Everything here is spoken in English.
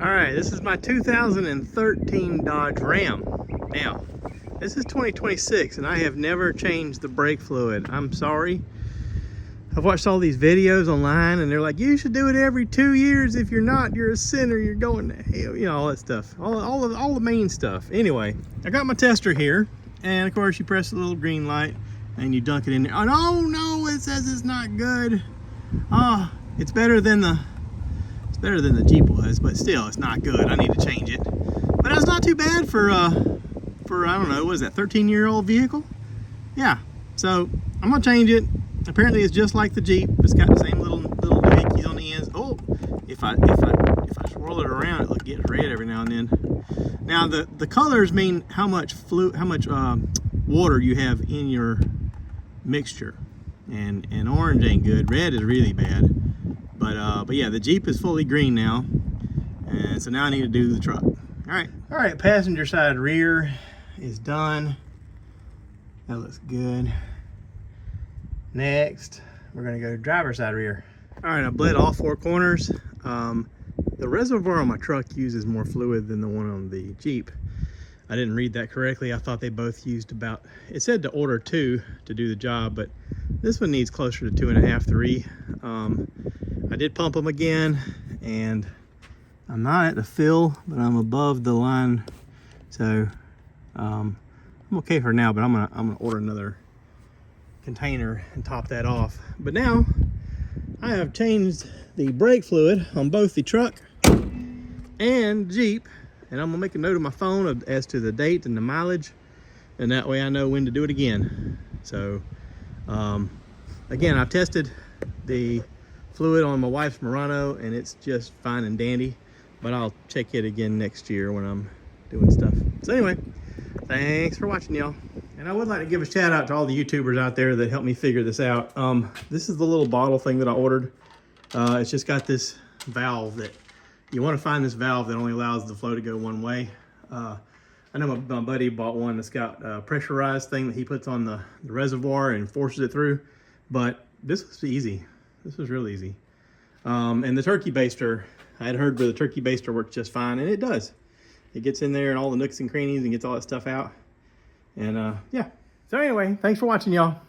All right, this is my 2013 Dodge Ram. Now, this is 2026 and I have never changed the brake fluid. I'm sorry. I've watched all these videos online and they're like, you should do it every 2 years. If you're not, you're a sinner, you're going to hell, you know, all that stuff. All the main stuff. Anyway, I got my tester here, and of course you press the little green light and you dunk it in there. Oh no, it says it's not good. It's better than the Jeep was, but still it's not good. I need to change it. But it's not too bad for I don't know, what is that, 13-year-old vehicle? Yeah. So I'm gonna change it. Apparently it's just like the Jeep. It's got the same little doohickeys on the ends. Oh, if I swirl it around, it'll get red every now and then. Now the colors mean how much water you have in your mixture, and orange ain't good. Red is really bad. But yeah, the Jeep is fully green now, and so now I need to do the truck. All right, passenger side rear is done. That looks good. Next, we're gonna go driver's side rear. All right, I bled all 4 corners. The reservoir on my truck uses more fluid than the one on the Jeep. I didn't read that correctly. I thought they both used about, it said to order 2 to do the job, but this one needs closer to 2.5, 3. I did pump them again, and I'm not at the fill, but I'm above the line, so I'm okay for now. But I'm gonna order another container and top that off. But now I have changed the brake fluid on both the truck and Jeep, and I'm gonna make a note on my phone as to the date and the mileage, and that way I know when to do it again. So again, I've tested the fluid on my wife's Murano and it's just fine and dandy, but I'll check it again next year when I'm doing stuff. So anyway, thanks for watching, y'all. And I would like to give a shout out to all the YouTubers out there that helped me figure this out. This is the little bottle thing that I ordered. It's just got this valve that you want to find, this valve that only allows the flow to go one way. I know my buddy bought one that's got a pressurized thing that he puts on the reservoir and forces it through, but this was easy. This was real easy. And the turkey baster, I had heard where the turkey baster works just fine, and it does. It gets in there and all the nooks and crannies and gets all that stuff out. And yeah. So anyway, thanks for watching, y'all.